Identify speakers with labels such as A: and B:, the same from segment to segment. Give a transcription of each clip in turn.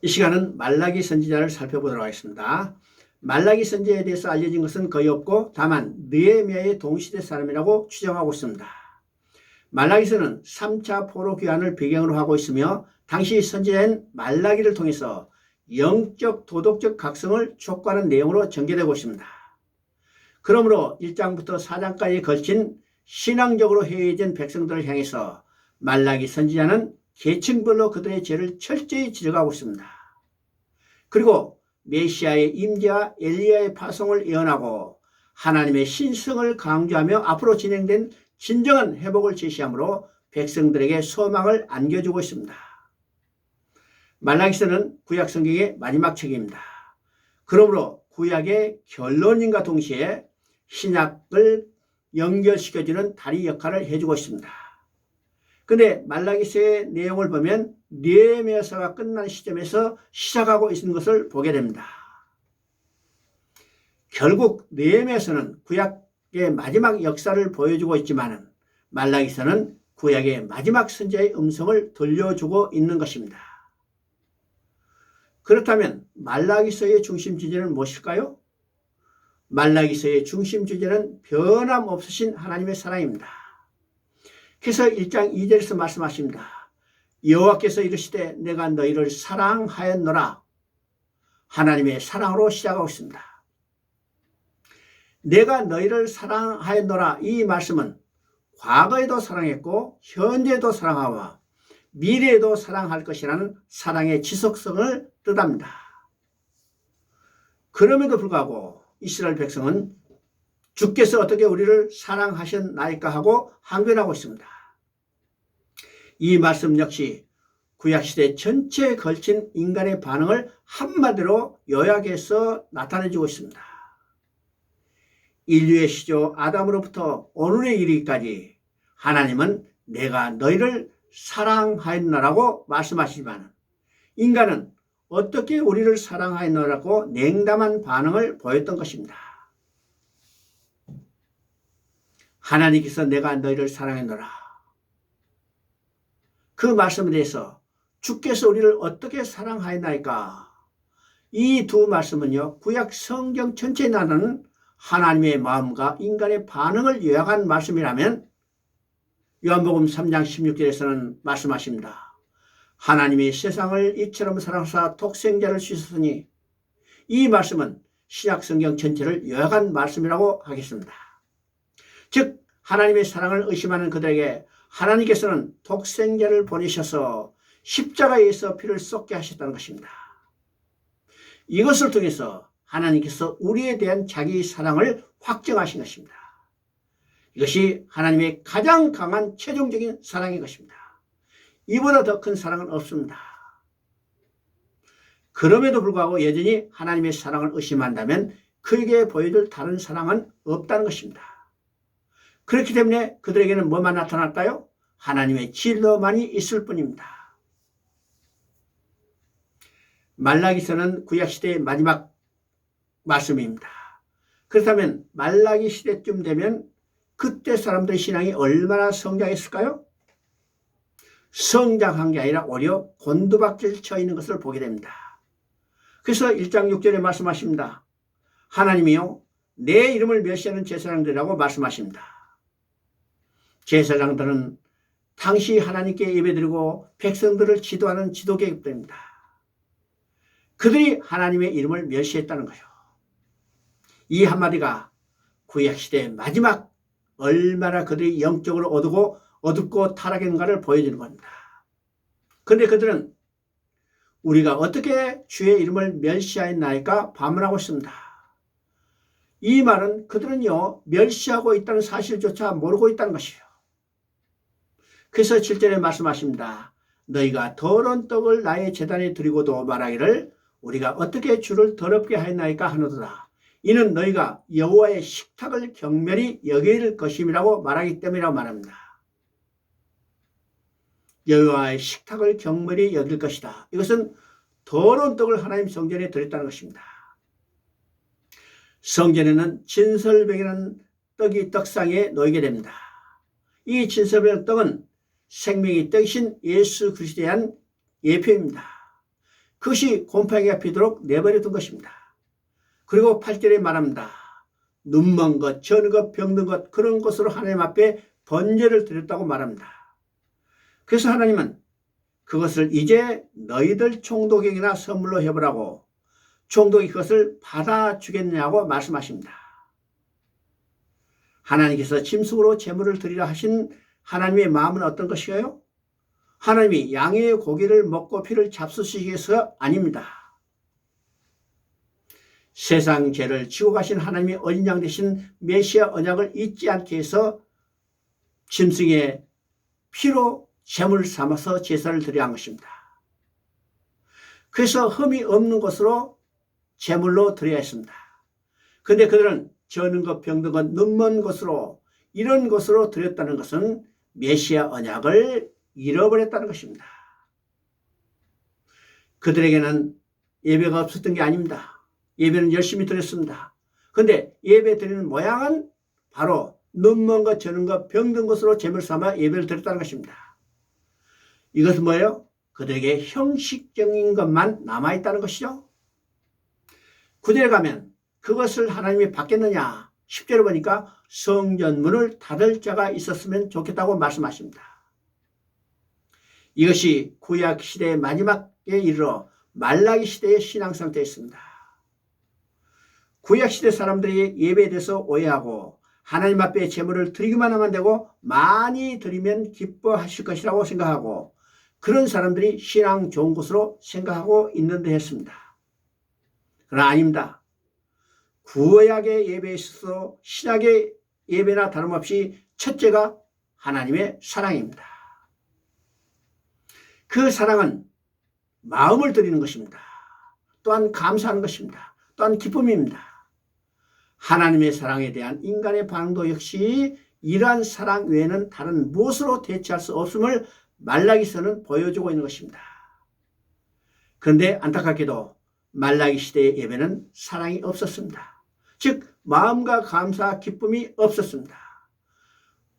A: 이 시간은 말라기 선지자를 살펴보도록 하겠습니다. 말라기 선지자에 대해서 알려진 것은 거의 없고 다만 느헤미야의 동시대 사람이라고 추정하고 있습니다. 말라기서는 3차 포로 귀환을 배경으로 하고 있으며 당시 선지자인 말라기를 통해서 영적 도덕적 각성을 촉구하는 내용으로 전개되고 있습니다. 그러므로 1장부터 4장까지 걸친 신앙적으로 해이해진 백성들을 향해서 말라기 선지자는 계층별로 그들의 죄를 철저히 지적하고 있습니다. 그리고 메시아의 임재와 엘리야의 파송을 예언하고 하나님의 신성을 강조하며 앞으로 진행된 진정한 회복을 제시하므로 백성들에게 소망을 안겨주고 있습니다. 말라기서는 구약 성경의 마지막 책입니다. 그러므로 구약의 결론인과 동시에 신약을 연결시켜주는 다리 역할을 해주고 있습니다. 그런데 말라기서의 내용을 보면 느헤미야서가 끝난 시점에서 시작하고 있는 것을 보게 됩니다. 결국 느헤미야서는 구약의 마지막 역사를 보여주고 있지만 말라기서는 구약의 마지막 선지자의 음성을 들려주고 있는 것입니다. 그렇다면 말라기서의 중심 주제는 무엇일까요? 말라기서의 중심 주제는 변함없으신 하나님의 사랑입니다. 그래서 1장 2절에서 말씀하십니다. 여호와께서 이르시되 내가 너희를 사랑하였노라. 하나님의 사랑으로 시작하고 있습니다. 내가 너희를 사랑하였노라. 이 말씀은 과거에도 사랑했고 현재도 사랑하와 미래에도 사랑할 것이라는 사랑의 지속성을 뜻합니다. 그럼에도 불구하고 이스라엘 백성은 주께서 어떻게 우리를 사랑하셨나이까 하고 항변하고 있습니다. 이 말씀 역시 구약시대 전체에 걸친 인간의 반응을 한마디로 요약해서 나타내주고 있습니다. 인류의 시조 아담으로부터 오늘에 이르기까지 하나님은 내가 너희를 사랑하였노라고 말씀하시지만 인간은 어떻게 우리를 사랑하였노라고 냉담한 반응을 보였던 것입니다. 하나님께서 내가 너희를 사랑했노라. 그 말씀에 대해서 주께서 우리를 어떻게 사랑하였나이까? 이 두 말씀은요, 구약 성경 전체에 나타나는 하나님의 마음과 인간의 반응을 요약한 말씀이라면 요한복음 3장 16절에서는 말씀하십니다. 하나님이 세상을 이처럼 사랑하사 독생자를 주셨으니 이 말씀은 신약 성경 전체를 요약한 말씀이라고 하겠습니다. 즉 하나님의 사랑을 의심하는 그들에게 하나님께서는 독생자를 보내셔서 십자가에서 피를 쏟게 하셨다는 것입니다. 이것을 통해서 하나님께서 우리에 대한 자기 사랑을 확정하신 것입니다. 이것이 하나님의 가장 강한 최종적인 사랑인 것입니다. 이보다 더 큰 사랑은 없습니다. 그럼에도 불구하고 여전히 하나님의 사랑을 의심한다면 그에게 보여줄 다른 사랑은 없다는 것입니다. 그렇기 때문에 그들에게는 뭐만 나타날까요? 하나님의 진노만이 있을 뿐입니다. 말라기서는 구약시대의 마지막 말씀입니다. 그렇다면 말라기 시대쯤 되면 그때 사람들의 신앙이 얼마나 성장했을까요? 성장한 게 아니라 오히려 곤두박질 쳐 있는 것을 보게 됩니다. 그래서 1장 6절에 말씀하십니다. 하나님이요 내 이름을 멸시하는 제사장들이라고 말씀하십니다. 제사장들은 당시 하나님께 예배드리고 백성들을 지도하는 지도계급들입니다. 그들이 하나님의 이름을 멸시했다는 거예요. 이 한마디가 구약시대의 마지막 얼마나 그들이 영적으로 어둡고 타락했는가를 보여주는 겁니다. 그런데 그들은 우리가 어떻게 주의 이름을 멸시하였나이까 반문하고 있습니다. 이 말은 그들은요 멸시하고 있다는 사실조차 모르고 있다는 것이에요. 그래서 7절에 말씀하십니다. 너희가 더러운 떡을 나의 제단에 드리고도 말하기를 우리가 어떻게 주를 더럽게 하였나이까 하노도다. 이는 너희가 여호와의 식탁을 경멸히 여길 것임이라고 말하기 때문이라고 말합니다. 여호와의 식탁을 경멸히 여길 것이다. 이것은 더러운 떡을 하나님 성전에 드렸다는 것입니다. 성전에는 진설병이라는 떡이 떡상에 놓이게 됩니다. 이 진설병 떡은 생명의 떡이신 예수 그리스도에 대한 예표입니다. 그것이 곰팡이가 피도록 내버려 둔 것입니다. 그리고 8절에 말합니다. 눈먼 것, 저는 것, 병든 것, 그런 것으로 하나님 앞에 번제를 드렸다고 말합니다. 그래서 하나님은 그것을 이제 너희들 총독에게나 선물로 해보라고, 총독이 그것을 받아주겠냐고 말씀하십니다. 하나님께서 짐승으로 제물을 드리라 하신 하나님의 마음은 어떤 것이에요? 하나님이 양의 고기를 먹고 피를 잡수시기 위해서 아닙니다. 세상 죄를 지고 가신 하나님의 어린 양 되신 메시아 언약을 잊지 않게 해서 짐승의 피로 제물을 삼아서 제사를 드려야 한 것입니다. 그래서 흠이 없는 것으로 제물로 드려야 했습니다. 그런데 그들은 저는 것, 병든 것, 눈먼 것으로, 이런 것으로 드렸다는 것은 메시아 언약을 잃어버렸다는 것입니다. 그들에게는 예배가 없었던 게 아닙니다. 예배는 열심히 드렸습니다. 그런데 예배 드리는 모양은 바로 눈먼 것, 저는 것, 병든 것으로 제물 삼아 예배를 드렸다는 것입니다. 이것은 뭐예요? 그들에게 형식적인 것만 남아있다는 것이죠. 9절에 가면 그것을 하나님이 받겠느냐? 10절에 보니까 성전문을 닫을 자가 있었으면 좋겠다고 말씀하십니다. 이것이 구약 시대의 마지막에 이르러 말라기 시대의 신앙 상태였습니다. 구약 시대 사람들이 예배에 대해서 오해하고 하나님 앞에 제물을 드리기만 하면 되고 많이 드리면 기뻐하실 것이라고 생각하고, 그런 사람들이 신앙 좋은 것으로 생각하고 있는 데 했습니다. 그러나 아닙니다. 구약의 예배에 있어서 신약의 예배나 다름없이 첫째가 하나님의 사랑입니다. 그 사랑은 마음을 드리는 것입니다. 또한 감사하는 것입니다. 또한 기쁨입니다. 하나님의 사랑에 대한 인간의 반응도 역시 이러한 사랑 외에는 다른 무엇으로 대체할 수 없음을 말라기서는 보여주고 있는 것입니다. 그런데 안타깝게도 말라기 시대의 예배는 사랑이 없었습니다. 즉 마음과 감사, 기쁨이 없었습니다.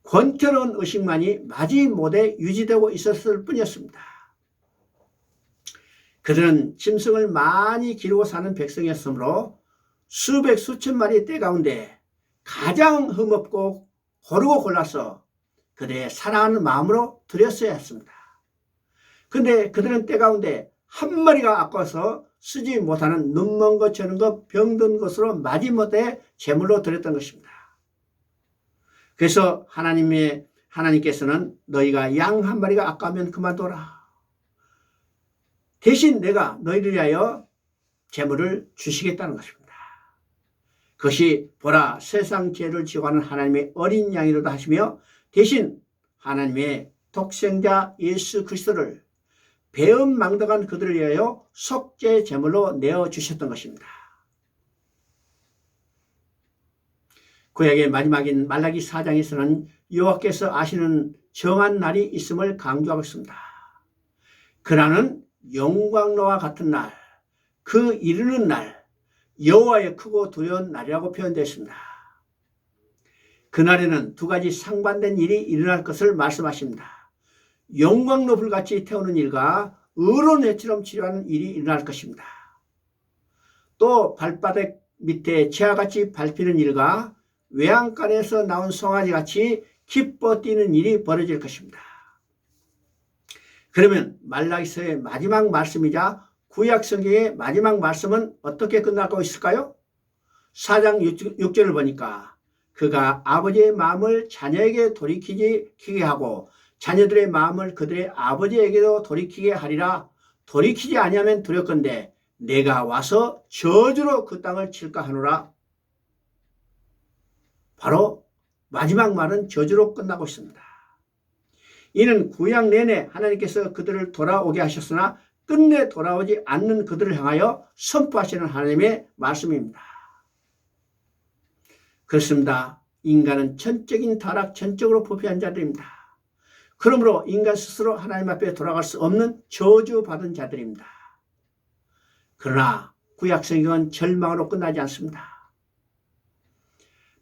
A: 권태로운 의식만이 마지못해 유지되고 있었을 뿐이었습니다. 그들은 짐승을 많이 기르고 사는 백성이었으므로 수백 수천 마리의 떼 가운데 가장 흠없고 고르고 골라서 그들의 사랑하는 마음으로 드렸어야 했습니다. 그런데 그들은 떼 가운데 한 마리가 아까워서 쓰지 못하는 눈먼 것, 저는 것, 병든 것으로 마지못해 제물로 드렸던 것입니다. 그래서 하나님께서는 너희가 양 한 마리가 아까우면 그만둬라. 대신 내가 너희를 위하여 제물을 주시겠다는 것입니다. 그것이 보라 세상 죄를 지고 가는 하나님의 어린 양이로다 하시며, 대신 하나님의 독생자 예수 그리스도를 배은망덕한 그들을 위하여 속죄 제물로 내어주셨던 것입니다. 구약의 마지막인 말라기 4장에서는 여호와께서 아시는 정한 날이 있음을 강조하고 있습니다. 그날은 영광로와 같은 날, 그 이르는 날, 여호와의 크고 두려운 날이라고 표현되었습니다. 그날에는 두 가지 상반된 일이 일어날 것을 말씀하십니다. 영광로 불같이 태우는 일과 의로운 해처럼 치료하는 일이 일어날 것입니다. 또 발바닥 밑에 재화같이 밟히는 일과 외양간에서 나온 송아지같이 기뻐 뛰는 일이 벌어질 것입니다. 그러면 말라기서의 마지막 말씀이자 구약 성경의 마지막 말씀은 어떻게 끝나고 있을까요? 4장 6절을 보니까 그가 아버지의 마음을 자녀에게 돌이키게 하고 자녀들의 마음을 그들의 아버지에게도 돌이키게 하리라. 돌이키지 아니하면 두렵건대 내가 와서 저주로 그 땅을 칠까 하노라. 바로 마지막 말은 저주로 끝나고 있습니다. 이는 구약 내내 하나님께서 그들을 돌아오게 하셨으나 끝내 돌아오지 않는 그들을 향하여 선포하시는 하나님의 말씀입니다. 그렇습니다. 인간은 전적인 타락, 전적으로 부패한 자들입니다. 그러므로 인간 스스로 하나님 앞에 돌아갈 수 없는 저주받은 자들입니다. 그러나 구약 성경은 절망으로 끝나지 않습니다.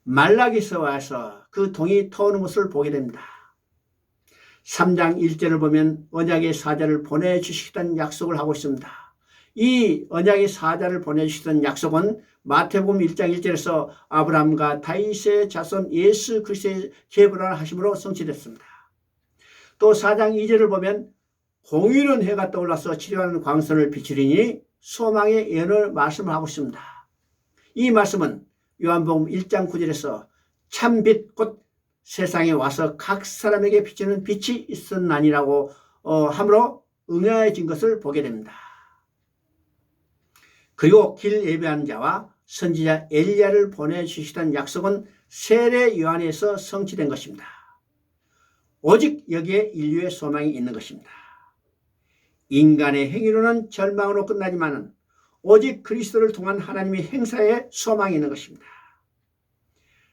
A: 말라기서 와서 그 동이 터오는 것을 보게 됩니다. 3장 1절을 보면 언약의 사자를 보내주시겠다는 약속을 하고 있습니다. 이 언약의 사자를 보내주시던 약속은 마태복음 1장 1절에서 아브라함과 다윗의 자손 예수 그리스도의 계보라 하심으로 성취됐습니다. 또 4장 2절을 보면 공의로운 해가 떠올라서 치료하는 광선을 비추리니 소망의 예언을 말씀을 하고 있습니다. 이 말씀은 요한복음 1장 9절에서 참빛 곧 세상에 와서 각 사람에게 비치는 빛이 있었나니라고 함으로 응해진 것을 보게 됩니다. 그리고 길 예배하는 자와 선지자 엘리야를 보내주시던 약속은 세례 요한에서 성취된 것입니다. 오직 여기에 인류의 소망이 있는 것입니다. 인간의 행위로는 절망으로 끝나지만 오직 그리스도를 통한 하나님의 행사에 소망이 있는 것입니다.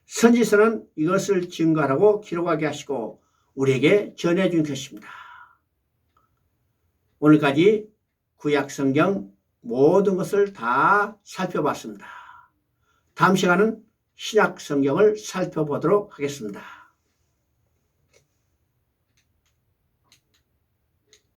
A: 선지서는 이것을 증거하라고 기록하게 하시고 우리에게 전해준 것입니다. 오늘까지 구약 성경 모든 것을 다 살펴봤습니다. 다음 시간은 신약 성경을 살펴보도록 하겠습니다.